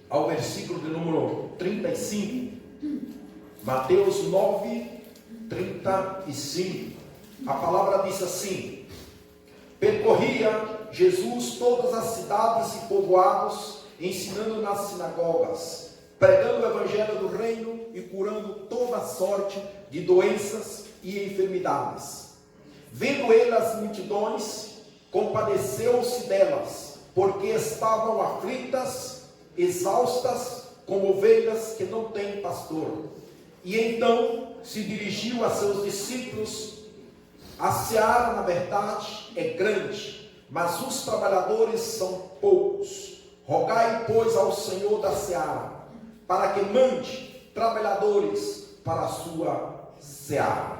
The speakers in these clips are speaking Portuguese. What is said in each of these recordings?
ao versículo de número 35. Mateus 9, 35. A palavra diz assim: percorria Jesus todas as cidades e povoados, ensinando nas sinagogas, pregando o evangelho do reino e curando toda sorte de doenças e enfermidades. Vendo ele as multidões, compadeceu-se delas, porque estavam aflitas, exaustas, como ovelhas que não têm pastor. E então se dirigiu a seus discípulos: a seara, na verdade, é grande, mas os trabalhadores são poucos. Rogai, pois, ao Senhor da seara, para que mande trabalhadores para a sua seara.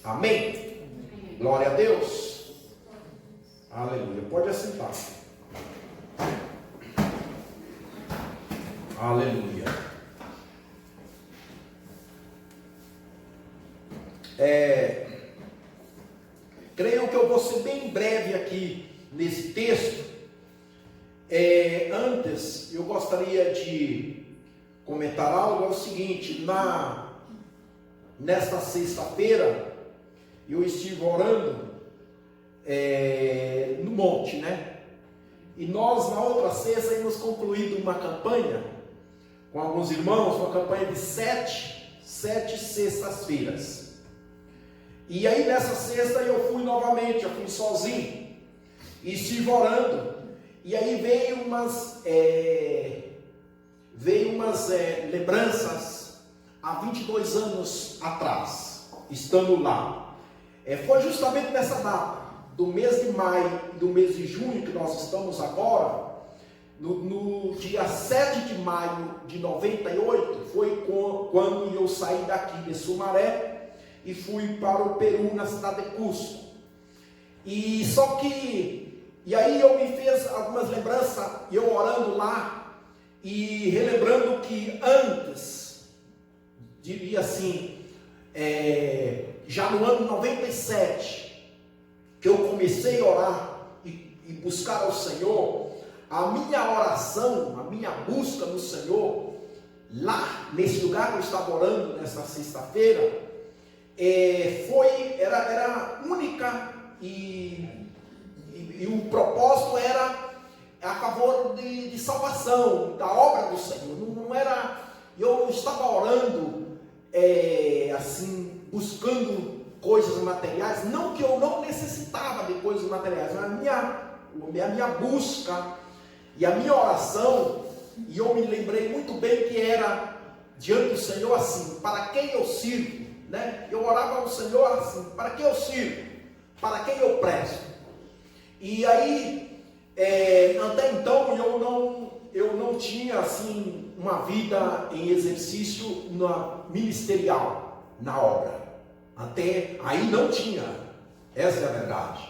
Amém? Glória a Deus. Aleluia. Pode assentar. Aleluia. Creio que eu vou ser bem breve aqui nesse texto. Antes, eu gostaria de comentar algo. É o seguinte: nesta sexta-feira, eu estive orando no monte, né? E nós, na outra sexta, temos concluído uma campanha com alguns irmãos, uma campanha de sete sextas-feiras. E aí nessa sexta eu fui novamente, eu fui sozinho, e estive orando. E aí veio umas lembranças há 22 anos atrás, estando lá. Foi justamente nessa data, do mês de maio e do mês de junho que nós estamos agora. No dia 7 de maio de 98, foi quando eu saí daqui de Sumaré e fui para o Peru, na cidade de Cusco. E aí eu me fez algumas lembranças, eu orando lá e relembrando que antes, diria assim, já no ano 97, que eu comecei a orar e buscar ao Senhor, a minha oração, a minha busca no Senhor, lá nesse lugar que eu estava orando nessa sexta-feira, era única, e o propósito era a favor de salvação, da obra do Senhor. Não era, eu estava orando assim, buscando coisas materiais. Não que eu não necessitava de coisas materiais, mas a minha busca e a minha oração, e eu me lembrei muito bem que era diante do Senhor assim: para quem eu sirvo, né? Eu orava ao Senhor assim: para quem eu sirvo, para quem eu presto. E aí, até então eu não tinha assim uma vida em exercício ministerial, na obra. Até aí não tinha, essa é a verdade.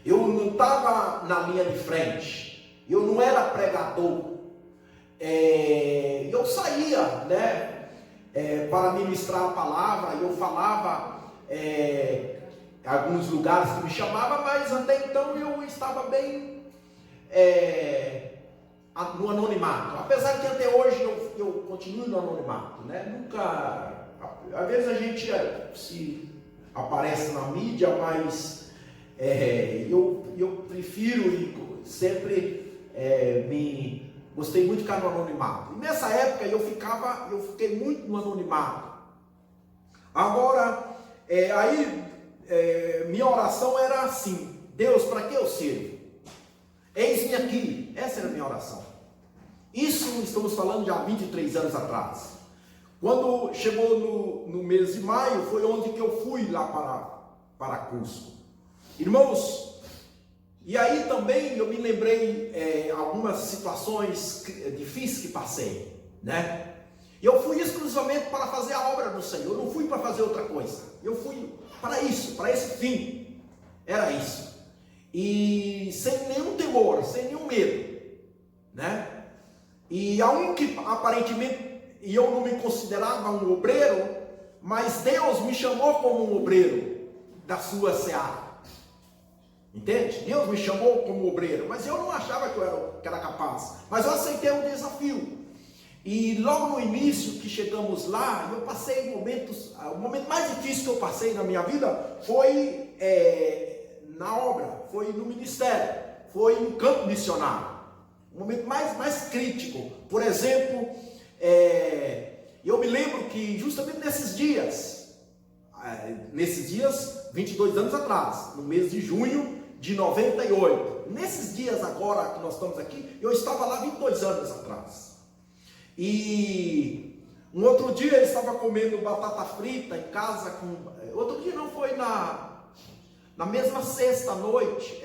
Eu não estava na linha de frente. Eu não era pregador. Eu saía, né, para ministrar a palavra. Eu falava em alguns lugares que me chamavam, mas até então eu estava bem no anonimato. Apesar que até hoje eu continuo no anonimato, né? Nunca, às vezes a gente se aparece na mídia, mas eu prefiro e sempre gostei muito de ficar no anonimato. E nessa época eu fiquei muito no anonimato. Agora, minha oração era assim: Deus, para que eu sirvo? Eis-me aqui. Essa era a minha oração. Isso estamos falando de há 23 anos atrás. Quando chegou no mês de maio, foi onde que eu fui lá para Cusco. Irmãos, e aí também eu me lembrei algumas situações difíceis que passei, né? Eu fui exclusivamente para fazer a obra do Senhor, eu não fui para fazer outra coisa. Eu fui para isso, para esse fim. Era isso. E sem nenhum temor, sem nenhum medo, né? E aunque aparentemente eu não me considerava um obreiro, mas Deus me chamou como um obreiro da sua seara. Entende? Deus me chamou como obreiro, mas eu não achava que era capaz. Mas eu aceitei o desafio. E logo no início que chegamos lá, eu passei momentos, o momento mais difícil que eu passei na minha vida foi na obra, foi no ministério, foi no campo missionário. O momento mais crítico. Por exemplo, eu me lembro que justamente nesses dias, 22 anos atrás, no mês de junho de 98, nesses dias agora que nós estamos aqui, eu estava lá 22 anos atrás. E um outro dia eu estava comendo batata frita em casa outro dia não, foi na mesma sexta noite,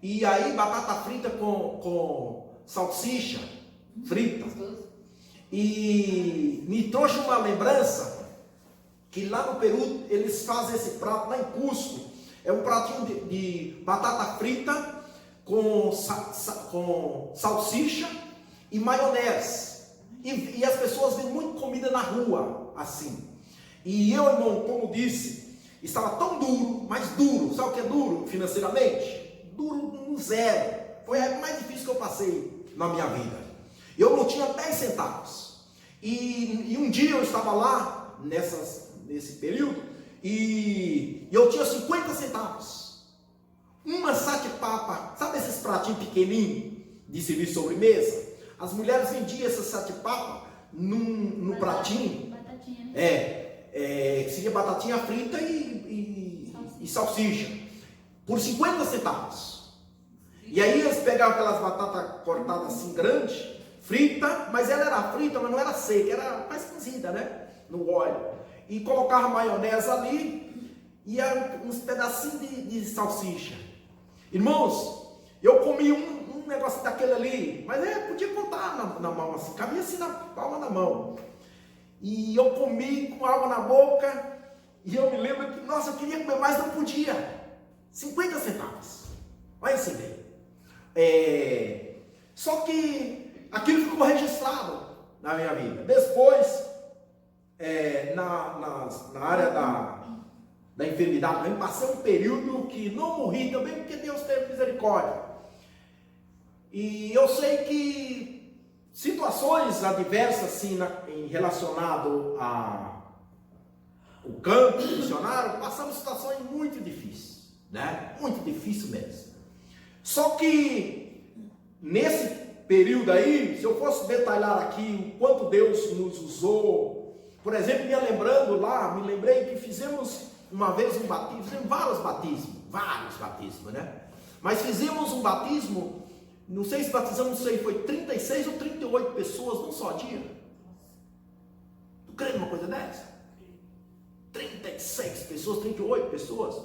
e aí batata frita com salsicha frita. E me trouxe uma lembrança que lá no Peru eles fazem esse prato, lá em Cusco, é um pratinho de batata frita com salsicha e maionese. E as pessoas vendem muito comida na rua, assim. E eu, irmão, como disse, estava tão duro, mas duro. Sabe o que é duro financeiramente? Duro no zero. Foi a mais difícil que eu passei na minha vida. Eu não tinha 10 centavos. E um dia eu estava lá, nesse período, e eu tinha 50 centavos. Uma satipapa, sabe esses pratinhos pequenininhos de serviço de sobremesa? As mulheres vendiam essa satipapa no pratinho. Batatinha, né? Seria batatinha frita e salsicha. Por 50 centavos. E aí eles pegavam aquelas batatas cortadas assim grandes, frita, mas ela era frita, mas não era seca, era mais cozida, né? No óleo. E colocava maionese ali e uns pedacinhos de salsicha. Irmãos, eu comi um negócio daquele ali, mas podia contar na mão, assim, cabia assim na palma da mão. E eu comi com água na boca, e eu me lembro que, nossa, eu queria comer mais, não podia. 50 centavos. Olha assim, só que aquilo ficou registrado na minha vida. Depois, na área da enfermidade, eu passei um período que não morri também, porque Deus teve misericórdia. E eu sei que situações adversas assim, relacionado ao campo missionário, passamos situações muito difíceis, né? Muito difícil mesmo. Só que nesse período aí, se eu fosse detalhar aqui o quanto Deus nos usou, por exemplo, me lembrei que fizemos uma vez um batismo, fizemos vários batismos, né? Mas fizemos um batismo. Não sei se batizamos, não sei, foi 36 ou 38 pessoas num só dia. Tu crê numa coisa dessa? 36 pessoas, 38 pessoas.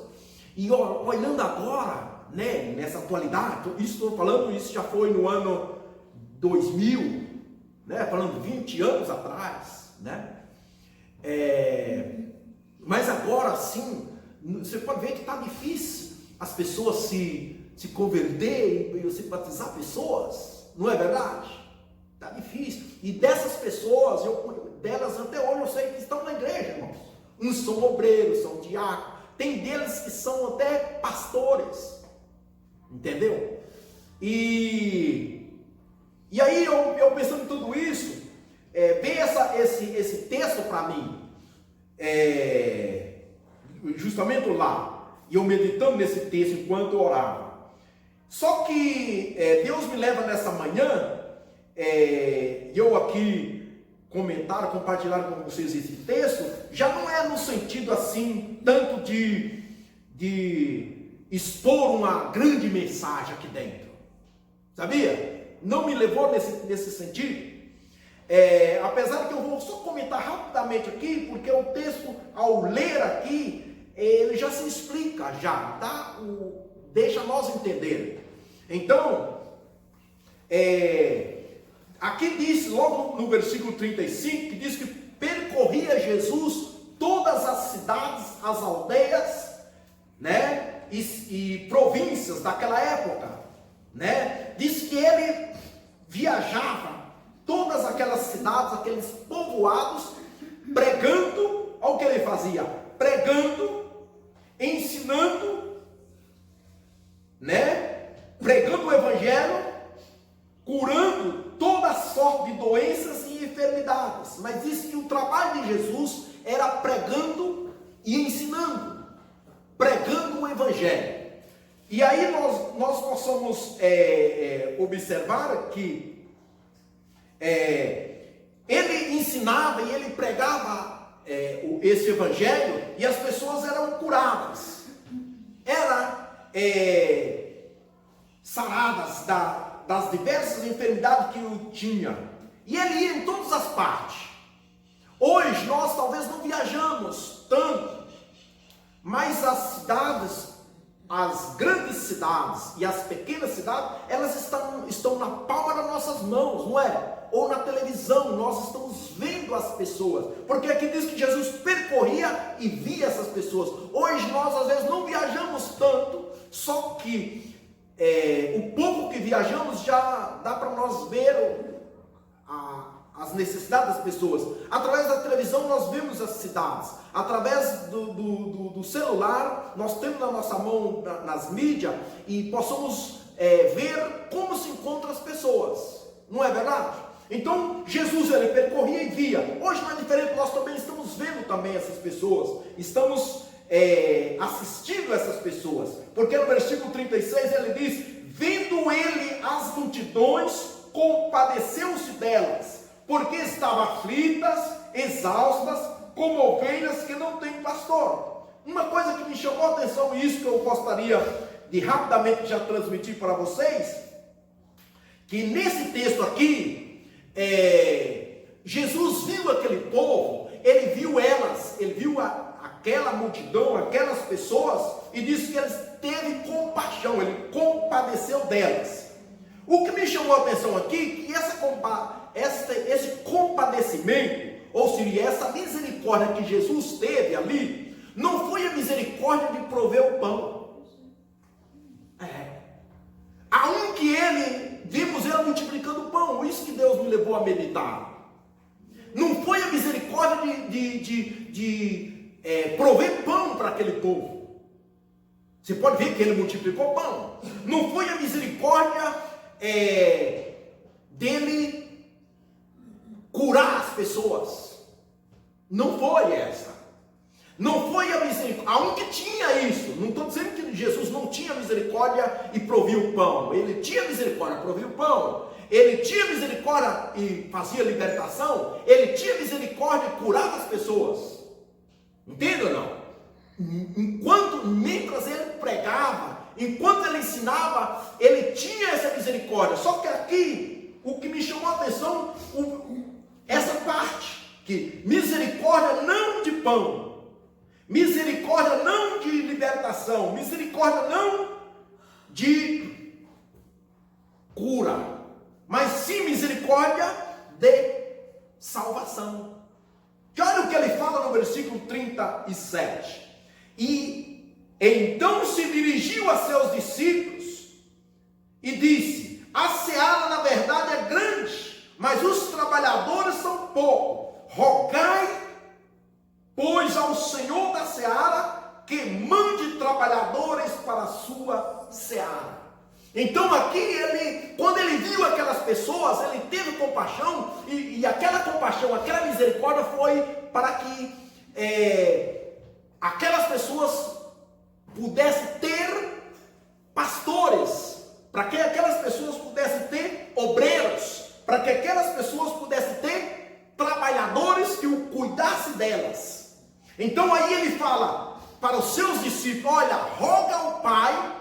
E olhando agora, né, nessa atualidade, isso já foi no ano 2000, né, falando 20 anos atrás, né? Mas agora sim, você pode ver que está difícil as pessoas se converter e você batizar pessoas, não é verdade? Está difícil. E dessas pessoas, delas até hoje eu sei que estão na igreja, irmãos. Uns são obreiros, são diáconos, tem deles que são até pastores, entendeu? E aí eu pensando em tudo isso, veio esse texto para mim, justamente lá, e eu meditando nesse texto enquanto eu orava. Só que Deus me leva nessa manhã, eu aqui compartilhar com vocês esse texto, já não é no sentido assim, tanto de expor uma grande mensagem aqui dentro, sabia? Não me levou nesse sentido, apesar que eu vou só comentar rapidamente aqui, porque o texto, ao ler aqui, ele já se explica, tá? Deixa nós entender. Então, aqui diz, logo no versículo 35, que diz que percorria Jesus todas as cidades, as aldeias, né, e províncias daquela época, né? Diz que ele viajava todas aquelas cidades, aqueles povoados, pregando. Olha o que ele fazia: pregando, ensinando né? Pregando o evangelho, curando toda sorte de doenças e enfermidades. Mas diz que o trabalho de Jesus era pregando e ensinando, pregando o evangelho. E aí nós possamos observar que ele ensinava e ele pregava esse evangelho, e as pessoas eram curadas, saradas das diversas enfermidades que o tinha, e ele ia em todas as partes. Hoje nós talvez não viajamos tanto, mas as cidades, as grandes cidades e as pequenas cidades, elas estão na palma das nossas mãos, não é? Ou na televisão, nós estamos vendo as pessoas, porque aqui diz que Jesus percorria e via essas pessoas. Hoje nós às vezes não viajamos tanto, só que o pouco que viajamos já dá para nós ver as necessidades das pessoas. Através da televisão nós vemos as cidades, através do celular nós temos na nossa mão, nas mídias, e possamos ver como se encontram as pessoas, não é verdade? Então Jesus ele percorria e via. Hoje não é diferente, nós também estamos vendo também essas pessoas, estamos assistindo essas pessoas, porque no versículo 36 ele diz: vendo ele as multidões, compadeceu-se delas, porque estavam aflitas, exaustas, como ovelhas que não têm pastor. Uma coisa que me chamou a atenção, e isso que eu gostaria de rapidamente já transmitir para vocês, que nesse texto aqui, Jesus viu aquele povo, ele viu elas, ele viu aquela multidão, aquelas pessoas, e disse que ele teve compaixão, ele compadeceu delas. O que me chamou a atenção aqui, que esse compadecimento, ou seja, essa misericórdia que Jesus teve ali, não foi a misericórdia de prover o pão. Há um que vimos ele multiplicando o pão, isso que Deus me levou a meditar. Não foi a misericórdia de prover pão para aquele povo. Você pode ver que ele multiplicou pão. Não foi a misericórdia dele curar as pessoas. Não foi essa. Não foi a misericórdia. Há um que tinha isso. Não estou dizendo que Jesus não tinha misericórdia e provia o pão. Ele tinha misericórdia, provia o pão. Ele tinha misericórdia e fazia libertação. Ele tinha misericórdia e curava as pessoas. Entende ou não? Mientras ele pregava, enquanto ele ensinava, ele tinha essa misericórdia. Só que aqui, o que me chamou a atenção, essa parte, que misericórdia não de pão, misericórdia não de libertação, misericórdia não de cura, mas sim misericórdia de salvação. Que olha o que ele fala no versículo 37. E então se dirigiu a seus discípulos e disse: a seara na verdade é grande, mas os trabalhadores são poucos. Rogai, pois, ao Senhor da seara que mande trabalhadores para a sua seara. Então aqui, quando ele viu aquelas pessoas, ele teve compaixão, e aquela compaixão, aquela misericórdia foi para que aquelas pessoas pudessem ter pastores, para que aquelas pessoas pudessem ter obreiros, para que aquelas pessoas pudessem ter trabalhadores que o cuidassem delas. Então aí ele fala para os seus discípulos: olha, roga ao Pai.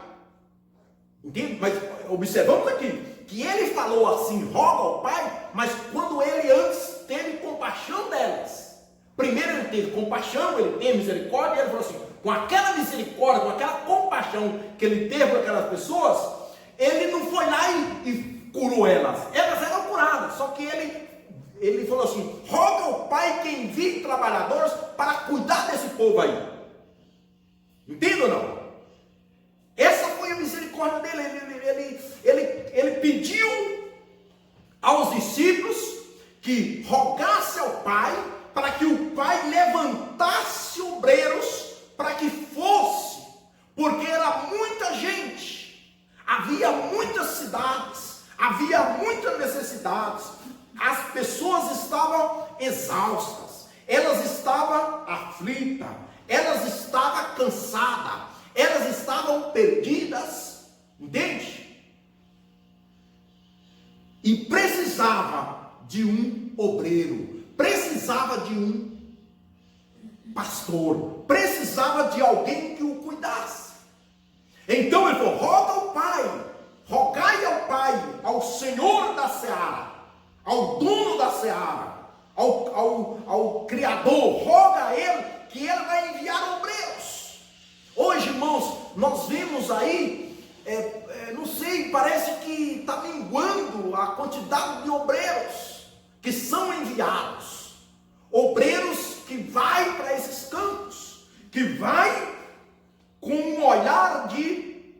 Entende? Mas observamos aqui que ele falou assim, roga ao Pai, mas quando ele antes teve compaixão delas. Primeiro ele teve compaixão, ele teve misericórdia, e ele falou assim, com aquela misericórdia, com aquela compaixão que ele teve com aquelas pessoas, ele não foi lá e curou elas. Elas eram curadas, só que ele falou assim: roga ao Pai que envie trabalhadores para cuidar desse povo aí. Entende ou não? Essa foi a misericórdia dele. Ele pediu aos discípulos que rogasse ao Pai para que o Pai levantasse obreiros para que fosse, porque era muita gente necessidades. As pessoas estavam exaustas, elas estavam aflitas, elas estavam cansadas, elas estavam perdidas, entende? E precisava de um obreiro, precisava de um pastor, precisava de alguém que o cuidasse. Então ele falou: roga ao Pai, rogai ao Pai, ao Senhor da seara, ao dono da seara, ao Criador, roga a Ele, que Ele vai enviar obreiros. Hoje, irmãos, nós vemos aí, não sei, parece que está minguando a quantidade de obreiros que são enviados. Obreiros que vai para esses campos, que vai com um olhar de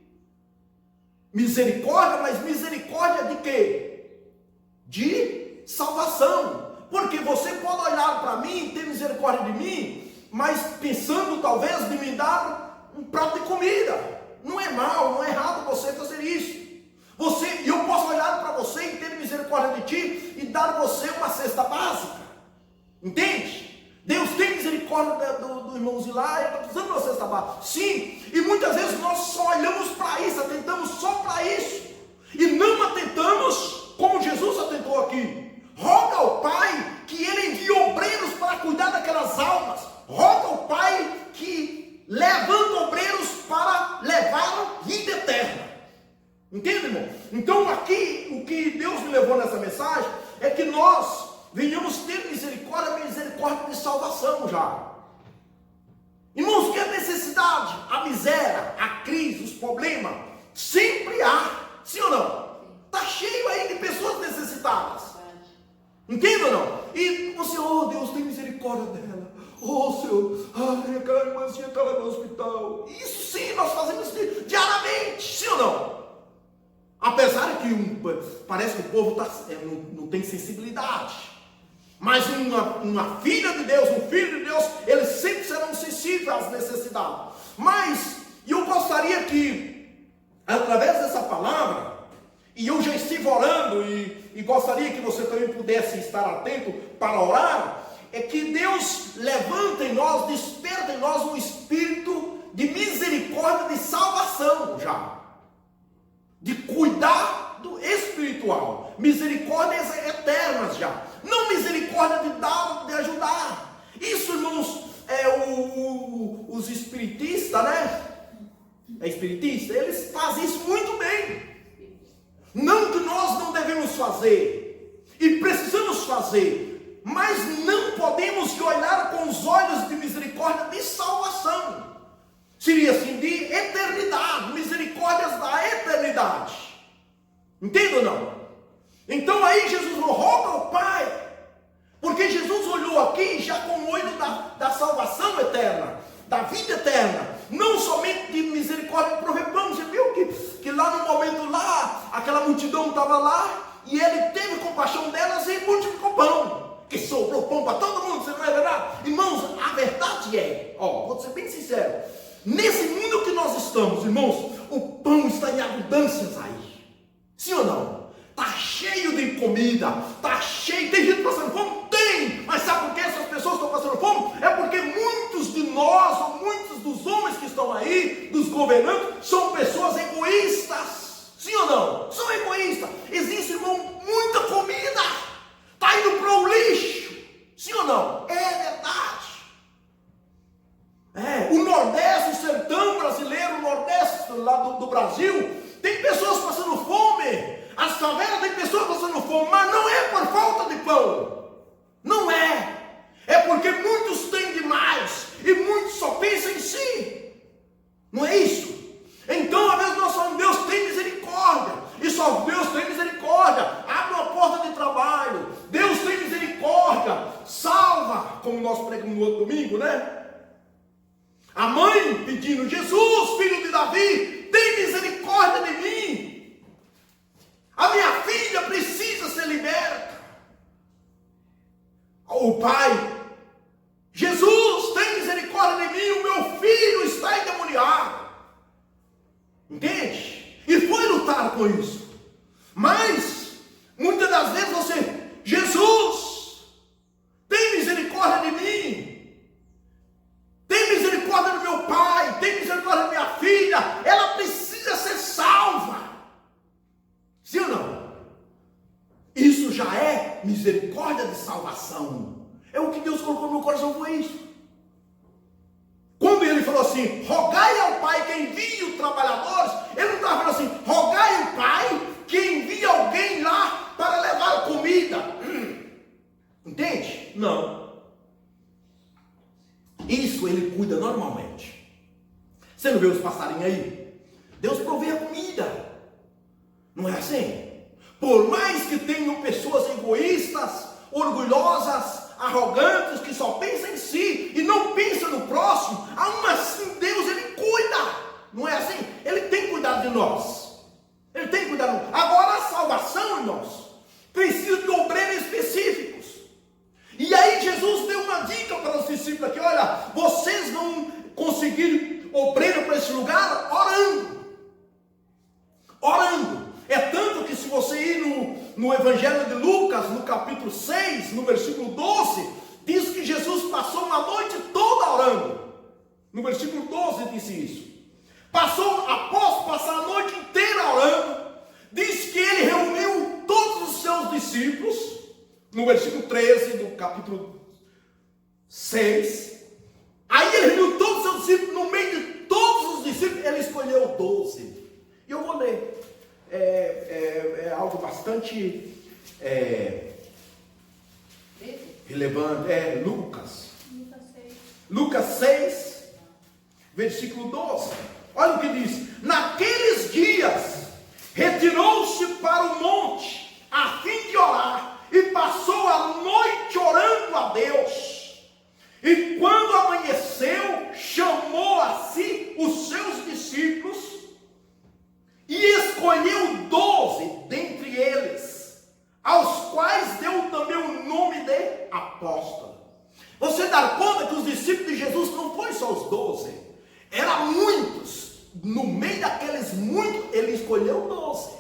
misericórdia, mas misericórdia de quê? De salvação. Porque você pode olhar para mim, ter misericórdia de mim, mas pensando talvez de me dar um prato de comida. Não é mal, não é errado você fazer isso. Eu posso olhar para você e ter misericórdia de ti e dar a você uma cesta básica. Entende? Deus tem misericórdia do irmão Zilá, ele está precisando de uma cesta básica. Sim, e muitas vezes nós só olhamos para isso, atentamos só para isso. E não atentamos como Jesus atentou aqui. Roga ao Pai que Ele envie obreiros para cuidar daquelas almas. Roga ao Pai que levanta obreiros para levar a vida eterna. Entende, irmão? Então aqui, o que Deus me levou nessa mensagem é que nós venhamos ter misericórdia de salvação já. Irmãos, que a necessidade, a miséria, a crise, os problemas, sempre há, sim ou não? Está cheio aí de pessoas necessitadas. Entende ou não? E você, oh Deus, tem misericórdia dela. Oh Senhor, ai, aquela irmãzinha está lá no hospital. Isso sim, nós fazemos diariamente, sim ou não? Apesar que parece que o povo não tem sensibilidade. Mas uma filha de Deus, um filho de Deus, eles sempre serão sensíveis às necessidades. Mas eu gostaria que, através dessa palavra, e eu já estive orando, e gostaria que você também pudesse estar atento para orar, é que Deus levanta em nós, desperta em nós um espírito de misericórdia, de salvação já. De cuidado espiritual, misericórdias eternas já, não misericórdia de dar, de ajudar. Isso, irmãos, os espiritistas, né? Espiritista, eles fazem isso muito bem. Não que nós não devemos fazer, e precisamos fazer, mas não podemos olhar com os olhos de misericórdia de salvação. Seria assim, de eternidade, misericórdias da eternidade. Entende ou não? Então aí Jesus roga ao Pai, porque Jesus olhou aqui já com o olho da salvação eterna, da vida eterna, não somente de misericórdia. Você viu que lá no momento lá, aquela multidão estava lá, e ele teve compaixão delas e multiplicou pão, que sobrou pão para todo mundo, você não é verdade? Irmãos, a verdade vou ser bem sincero, nesse mundo que nós estamos, irmãos, o pão está em abundâncias aí. Sim ou não? Está cheio de comida, está cheio. Tem gente passando fome? Tem! Mas sabe por que essas pessoas estão passando fome? É porque muitos de nós, ou muitos dos homens que estão aí, dos governantes, são pessoas egoístas. Sim ou não? São egoístas. Existe, irmão, muita comida. Está indo para o lixo. Sim ou não? É verdade. O Nordeste, o sertão brasileiro, o Nordeste lá do Brasil, tem pessoas passando fome. As favelas tem pessoas passando fome, mas não é por falta de pão. Não é. É porque muitos têm demais e muitos só pensam em si. Não é isso? Então, às vezes nós falamos, Deus tem misericórdia. E só Deus tem misericórdia. Abre uma porta de trabalho. Deus tem misericórdia. Salva, como nós pregamos no outro domingo, né? A mãe pedindo, Jesus, filho de Davi, tem misericórdia de mim. A minha filha precisa ser liberta. O pai, Jesus, tem misericórdia de mim, o meu filho está endemoniado. Entende? E foi lutar com isso. Mas, muitas das vezes já é misericórdia de salvação. É o que Deus colocou no meu coração, foi isso. Quando ele falou assim, rogai ao Pai que envie os trabalhadores, ele não estava falando assim, rogai ao Pai que envie alguém lá para levar comida. Entende? Não. Isso ele cuida normalmente. Você não vê os passarinhos aí? Deus provê a comida. Não é assim? Por mais que tenham pessoas egoístas, orgulhosas, arrogantes, que só pensam em si e não pensam no próximo, ainda assim Deus, ele cuida. Não é assim? Ele tem cuidado de nós. Ele tem cuidado. Agora a salvação, irmãos, precisa de obreiros específicos. E aí Jesus deu uma dica para os discípulos aqui, olha, vocês vão conseguir obreiro para esse lugar orando. Orando. É tanto que se você ir no Evangelho de Lucas, no capítulo 6, no versículo 12, diz que Jesus passou uma noite toda orando. No versículo 12 disse isso. Após passar a noite inteira orando, diz que ele reuniu todos os seus discípulos, no versículo 13 do capítulo 6. Aí ele reuniu todos os seus discípulos, no meio de todos os discípulos, ele escolheu 12. E eu vou ler. É algo bastante relevante. Lucas 6, versículo 12. Olha o que diz: naqueles dias retirou-se para o monte a fim de orar, e passou a noite orando a Deus. E quando amanheceu, chamou a si os seus discípulos e escolheu 12 dentre eles, aos quais deu também o nome de apóstolo. Você dá conta que os discípulos de Jesus não foram só os 12, eram muitos. No meio daqueles muitos, ele escolheu 12.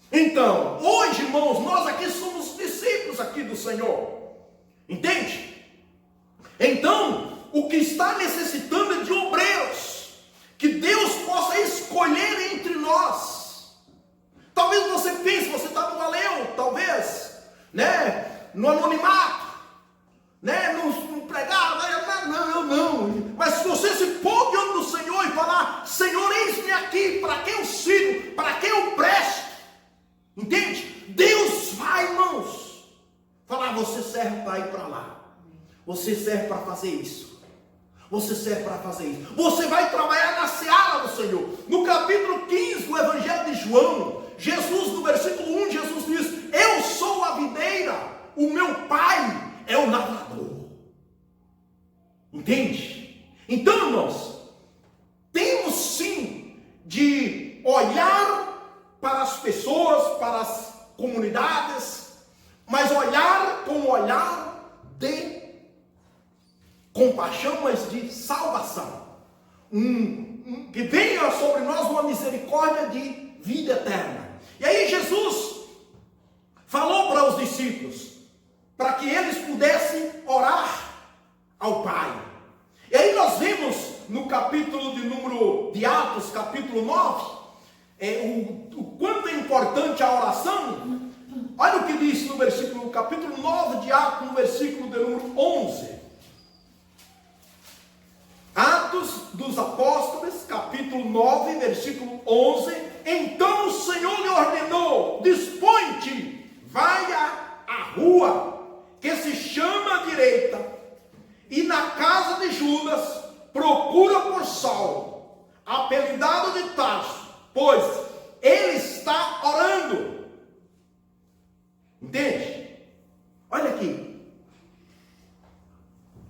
Então, hoje, irmãos, nós aqui somos discípulos aqui do Senhor. Entende? Então, o que está necessitando é de obreiros, que Deus possa escolher entre nós. Talvez você pense, você está no valeu, talvez, né? No anonimato, né? No pregado, não. Mas se você se pôr diante do Senhor e falar, Senhor, eis-me aqui, para quem eu sirvo, para quem eu presto, entende? Deus vai, irmãos, falar, você serve para ir para lá, você serve para fazer isso, você serve para fazer isso, você vai trabalhar na seara do Senhor. No capítulo 15 do Evangelho de João, Jesus, no versículo 1, Jesus diz, eu sou a videira, o meu pai é o lavrador. Entende? Então, irmãos, temos sim de olhar para as pessoas, para as comunidades, mas olhar com um olhar de compaixão, mas de salvação. Que venha sobre nós uma misericórdia de vida eterna. E aí Jesus falou para os discípulos, para que eles pudessem orar ao Pai. E aí nós vimos no capítulo de Atos, capítulo 9, o quanto é importante a oração. Olha o que diz no capítulo 9 de Atos, no versículo de número 11. Atos dos Apóstolos, capítulo 9, versículo 11. Então o Senhor lhe ordenou, dispõe-te, vai à rua, que se chama à direita, e na casa de Judas, procura por Saulo, apelidado de Tarso, pois ele está orando. Entende? Olha aqui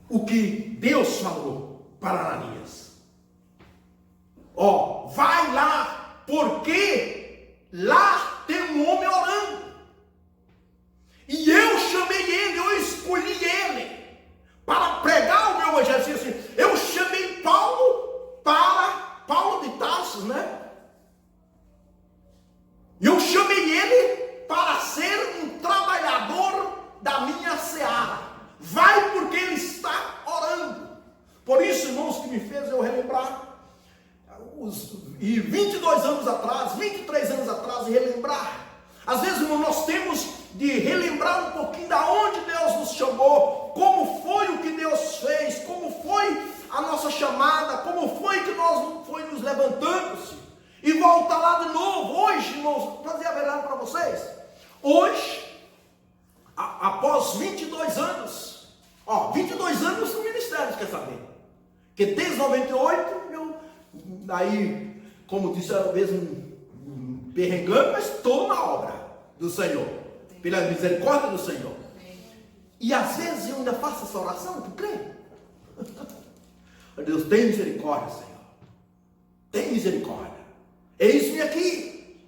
o que Deus falou para Ananias. Vai lá, porque lá tem um homem orando. E eu chamei ele, eu escolhi ele para pregar o meu evangelho. Assim, eu chamei Paulo de Tarso, né? Eu chamei ele para ser um trabalhador da minha seara. Vai, porque ele está orando. Por isso, irmãos, que me fez eu relembrar 22 anos atrás, 23 anos atrás, nós temos de relembrar um pouquinho da onde Deus nos chamou, como foi o que Deus fez, como foi a nossa chamada, como foi que nós foi nos levantando-se, e voltar lá de novo. Hoje, irmãos, vou fazer a verdade para vocês. Hoje, após 22 anos, 22 anos no ministério, quer saber? Porque desde 98, aí, como disse, às vezes perrengando, mas estou na obra do Senhor, pela misericórdia do Senhor. E às vezes eu ainda faço essa oração, tu crê? Deus, tem misericórdia, Senhor. Tem misericórdia. Eis-me aqui,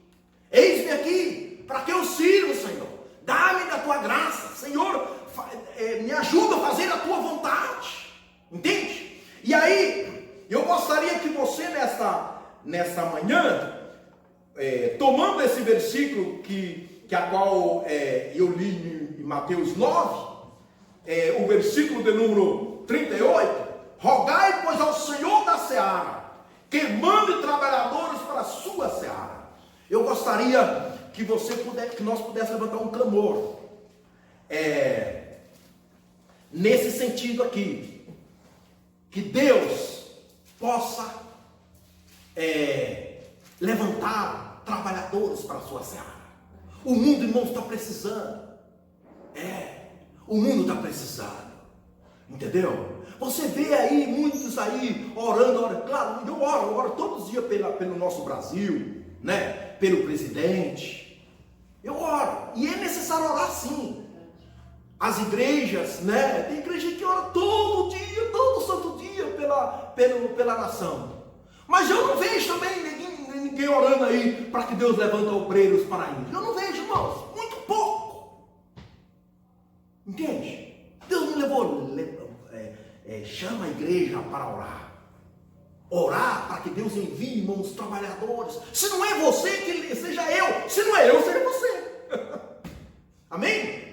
para que eu sirva, Senhor. Dá-me da tua graça, Senhor, me ajuda a fazer a tua vontade. Entende? E aí, eu gostaria que você nessa manhã, tomando esse versículo a qual eu li em Mateus 9, o versículo de número 38, rogai, pois, ao Senhor da seara, que mande trabalhadores para a sua seara. Eu gostaria que nós pudéssemos levantar um clamor, nesse sentido aqui, que Deus possa levantar trabalhadores para a sua seara. O mundo, irmãos, está precisando. O mundo está precisando. Entendeu? Você vê aí muitos aí orando. Claro, eu oro todos os dias pelo nosso Brasil, né? Pelo presidente. Eu oro. E é necessário orar sim. As igrejas, né? Tem igreja que ora todo dia, todo santo dia pela nação. Mas eu não vejo também ninguém orando aí para que Deus levante obreiros para ir. Eu não vejo, irmãos. Muito pouco. Entende? Deus me levou, chama a igreja para orar. Orar para que Deus envie, irmãos, trabalhadores. Se não é você, que seja eu. Se não é eu, seja você. Amém?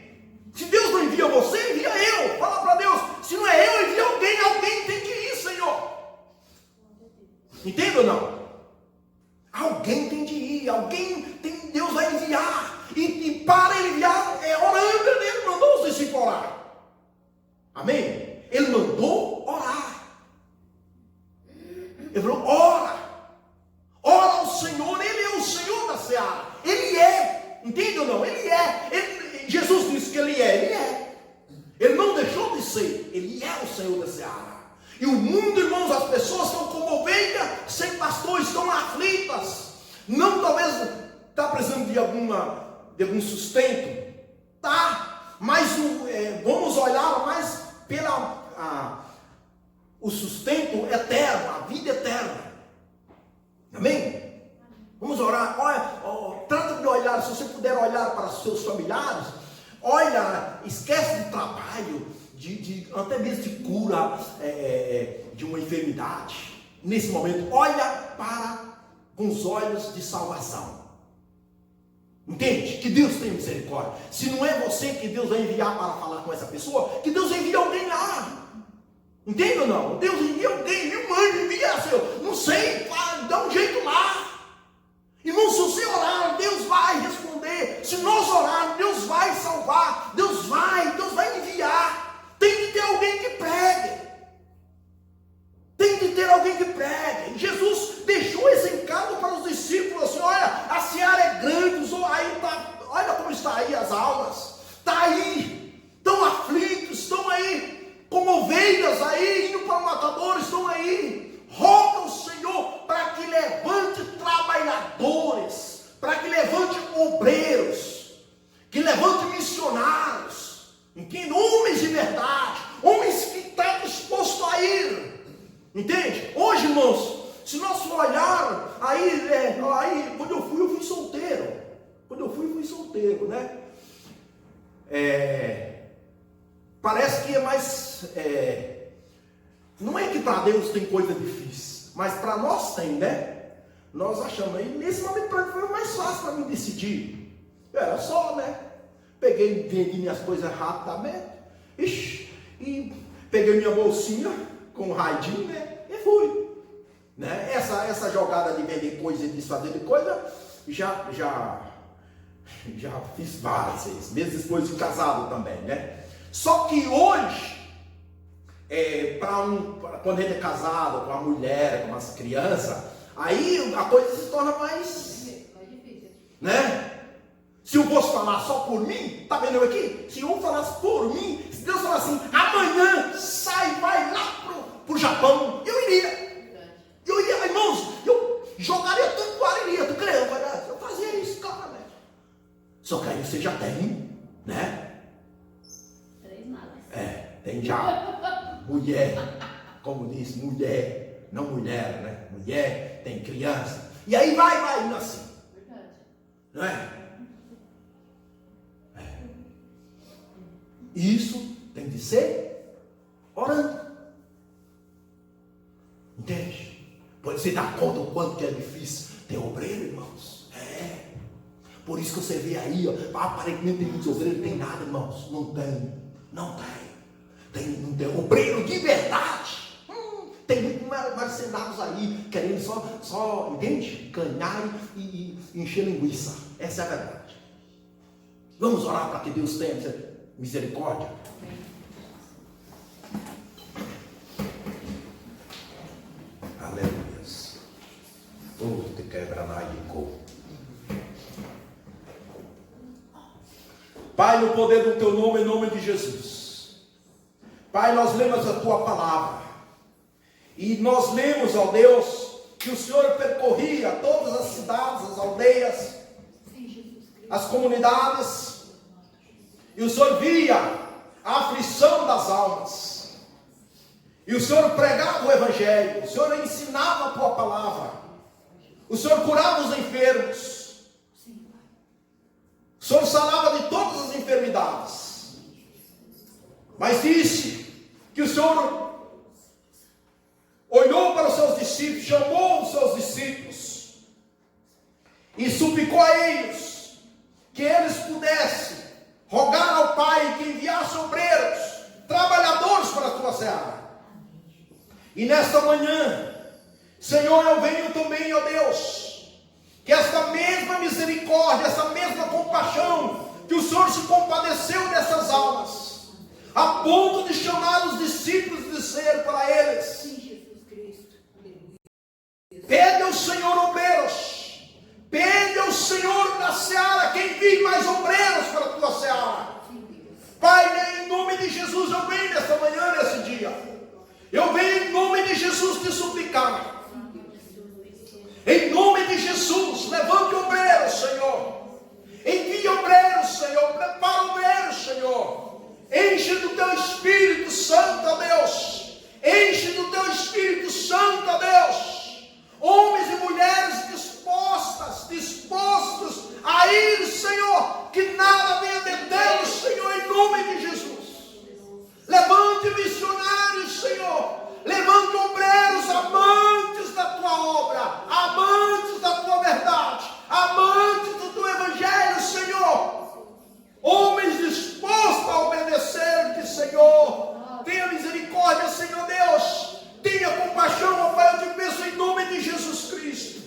Se Deus não envia você, envia eu. Fala para Deus. Se não é eu, envia alguém. Alguém tem que ir, Senhor. Entende ou não? Alguém tem de ir. Deus vai enviar. E para ele enviar, orando. Ele mandou os discípulos orar. Amém? Ele mandou orar. Ele falou, ora ao Senhor. Ele é o Senhor da seara. Ele é. Entende ou não? Ele é. Jesus disse que ele é. Ele não deixou de ser. Ele é o Senhor da seara. E o mundo, irmãos, as pessoas estão como ovelha sem pastor, estão aflitas. Não, talvez está precisando de algum sustento. Tá. Mas vamos olhar mais o sustento eterno, a vida eterna. Amém? Vamos orar. Olha, trata de olhar, se você puder olhar para os seus familiares, olha, esquece de trabalho, até mesmo de cura de uma enfermidade. Nesse momento, olha com os olhos de salvação. Entende? Que Deus tem misericórdia. Se não é você que Deus vai enviar para falar com essa pessoa, que Deus envie alguém lá. Entende ou não? Deus envia alguém, envia seu. Não sei, dá um jeito lá. Irmão, se você orar, Deus vai responder. Se nós orarmos, Deus vai salvar. Deus vai enviar. Tem que ter alguém que pregue. E Jesus deixou esse encargo para os discípulos, assim, olha, a seara é grande, olha como está aí as almas, está aí, estão aflitos, estão aí, como ovelhas aí, indo para o matador, estão aí, roga ao Senhor para que levante trabalhadores, para que levante obreiros, que levante missionários, entende? Homens de verdade, homens que estão dispostos a ir. Entende? Hoje, irmãos, se nós for olhar, aí quando eu fui solteiro. Quando eu fui solteiro, né? Parece que é mais... não é que para Deus tem coisa difícil, mas para nós tem, né? Nós achamos, aí nesse momento para mim foi mais fácil para mim decidir. Era só, né? Vendi minhas coisas rapidamente, e peguei minha bolsinha com o raidinho, né? E fui. Né? Essa jogada de vender coisa e desfazer de coisa, já Já fiz várias vezes, mesmo depois de casado também, né? Só que hoje, quando a gente é casado, com a mulher, com as crianças, aí a coisa se torna mais difícil, né? Se eu fosse falar só por mim, tá vendo eu aqui? Se eu falasse por mim, se Deus falasse assim, amanhã sai, vai lá pro Japão, eu iria. Eu iria, irmãos, eu jogaria tudo para a iria, tu crê? Eu fazia isso, claramente. Só que aí você já tem, né? 3 malas. Tem já mulher, como diz, mulher, não mulher, né? Mulher, tem criança. E aí vai indo assim. Verdade. Não é? Isso tem de ser orando. Entende? Pode você dar conta o quanto que é difícil ter obreiro, irmãos. Por isso que você vê aí, ó, aparentemente tem muitos obreiros, não tem nada, irmãos. Não tem obreiro de verdade. Tem muitos mercenários aí, querendo só, entende? Ganhar e encher linguiça. Essa é a verdade. Vamos orar para que Deus tenha misericórdia. Aleluia. Te quebra na Pai, no poder do teu nome, em nome de Jesus. Pai, nós lemos a tua palavra. E nós lemos, ó Deus, que o Senhor percorria todas as cidades, as aldeias, as comunidades. E o Senhor via a aflição das almas. E o Senhor pregava o Evangelho. O Senhor ensinava a tua palavra. O Senhor curava os enfermos. O Senhor sarava de todas as enfermidades. Mas disse que o Senhor olhou para os seus discípulos, chamou os seus discípulos e suplicou a eles que eles pudessem rogar ao Pai que enviasse obreiros, trabalhadores para a tua seara. E nesta manhã, Senhor, eu venho também, ó Deus, que esta mesma misericórdia, essa mesma compaixão, que o Senhor se compadeceu dessas almas, a ponto de chamar os discípulos de dizer para eles: pede ao Senhor obreiros, pede ao Senhor da seara que envie mais obreiros para a tua seara. Pai, em nome de Jesus, eu venho nesta manhã, nesse dia. Eu venho em nome de Jesus te suplicar. Em nome de Jesus, levante obreiros, Senhor. Envie obreiros, Senhor. Prepara obreiros, Senhor. Enche do teu Espírito Santo, ó Deus. Enche do teu Espírito Santo, ó Deus. Homens e mulheres dispostos a ir, Senhor. Que nada venha detê-los, Senhor, em nome de Jesus. Levante missionários, Senhor. Levante obreiros amantes da tua obra, amantes da tua verdade, amantes do teu evangelho, Senhor. Homens dispostos a obedecer-te, Senhor. Tenha misericórdia, Senhor Deus. Tenha compaixão, ó Pai, eu te peço em nome de Jesus Cristo.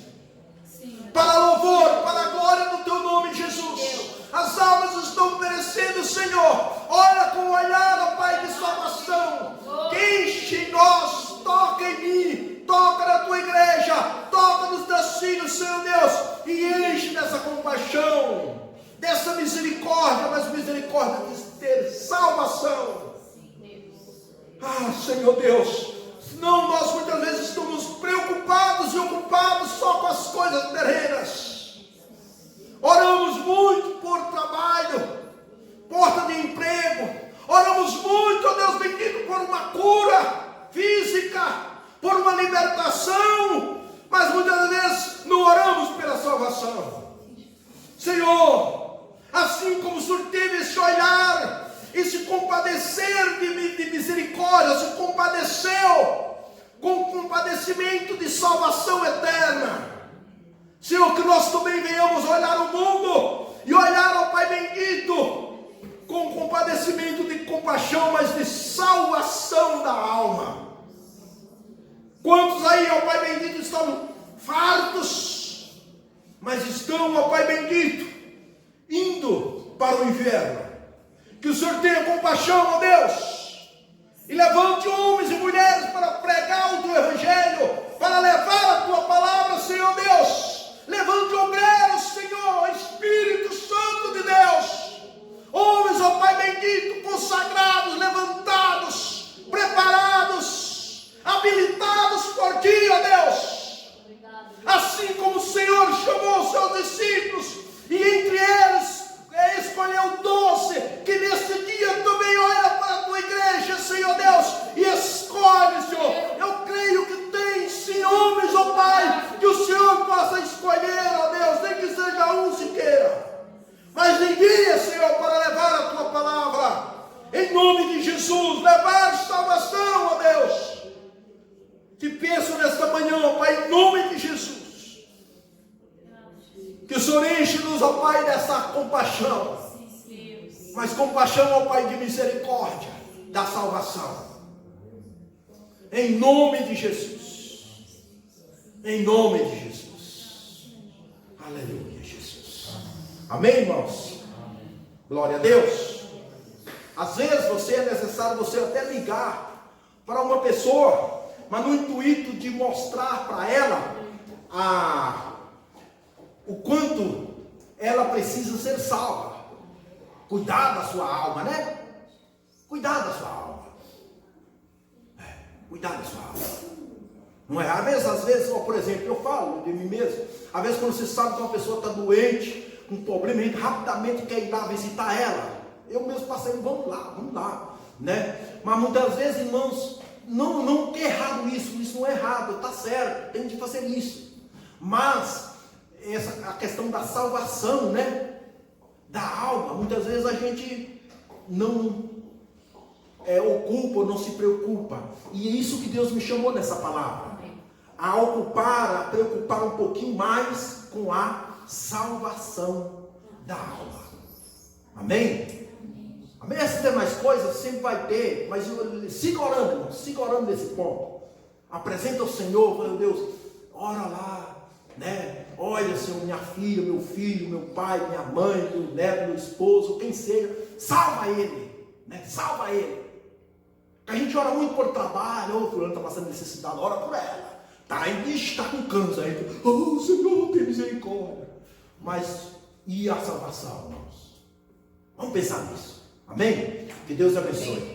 Para louvor, para a glória do teu nome, Jesus. As almas estão perecendo, Senhor. Olha com o olhar, ó Pai, de salvação. Enche em nós, toca em mim, toca na tua igreja, toca nos teus filhos, Senhor Deus, e enche dessa compaixão, dessa misericórdia, mas misericórdia de ter salvação. Ah, Senhor Deus, senão nós muitas vezes estamos preocupados e ocupados só com as coisas terrenas. Oramos muito por trabalho, porta de emprego. Oramos muito, ó Deus bendito, por uma cura física, por uma libertação, mas muitas vezes não oramos pela salvação. Senhor, assim como o Senhor teve esse olhar e se compadecer de misericórdia, se compadeceu com compadecimento de salvação eterna. Senhor, que nós também venhamos olhar o mundo e olhar ao Pai bendito com compadecimento de compaixão, mas de salvação da alma. Quantos aí, ó Pai bendito, estão fartos, mas estão, ó Pai bendito, indo para o inferno. Que o Senhor tenha compaixão, ó Deus, e levante homens e mulheres para pregar o teu evangelho, para levar a tua palavra, Senhor Deus. Levante obreiros, Senhor, Espírito Santo de Deus, homens, ó Pai bendito, consagrados, levantados, preparados, habilitados por ti, ó Deus. Assim como o Senhor chamou os seus discípulos, e entre eles escolheu 12, que neste dia também olha para a tua igreja, Senhor Deus, e escolhe, Senhor. Eu creio que tem sim homens, ó Pai, que o Senhor possa escolher, ó Deus, nem que seja um sequer, mas envia, Senhor, para levar a tua palavra, em nome de Jesus, levar salvação, ó Deus. Te peço nesta manhã, ó Pai, em nome de Jesus, que o Senhor enche-nos, ó Pai, dessa compaixão, mas compaixão, ó Pai, de misericórdia, da salvação, em nome de Jesus, em nome de Jesus, aleluia, Jesus, amém, irmãos? Glória a Deus. Às vezes é necessário você até ligar para uma pessoa, mas no intuito de mostrar para ela o quanto ela precisa ser salva. Cuidar da sua alma, né? Cuidar da sua alma. Cuidar da sua alma. Não é? Às vezes, por exemplo, eu falo de mim mesmo. Às vezes quando você sabe que uma pessoa está doente, com um problema, a gente rapidamente quer ir lá visitar ela. Eu mesmo passei, vamos lá, né? Mas muitas vezes, irmãos, não é errado isso não é errado, está certo, tem de fazer isso. Mas a questão da salvação, né? Da alma, muitas vezes a gente não ocupa, não se preocupa. E é isso que Deus me chamou nessa palavra. A preocupar um pouquinho mais com a salvação da alma. Amém? Amém? Se tem mais coisas, sempre vai ter, mas siga orando, irmão, siga orando nesse ponto. Apresenta ao Senhor, meu Deus, ora lá, né? Olha, Senhor, minha filha, meu filho, meu pai, minha mãe, meu neto, meu esposo, quem seja, salva ele, né? Salva ele. A gente ora muito por trabalho, fulano está passando necessidade, ora por ela. Está com câncer, a gente, Senhor, tem misericórdia. Mas e a salvação, irmãos? Vamos pensar nisso. Amém? Que Deus abençoe.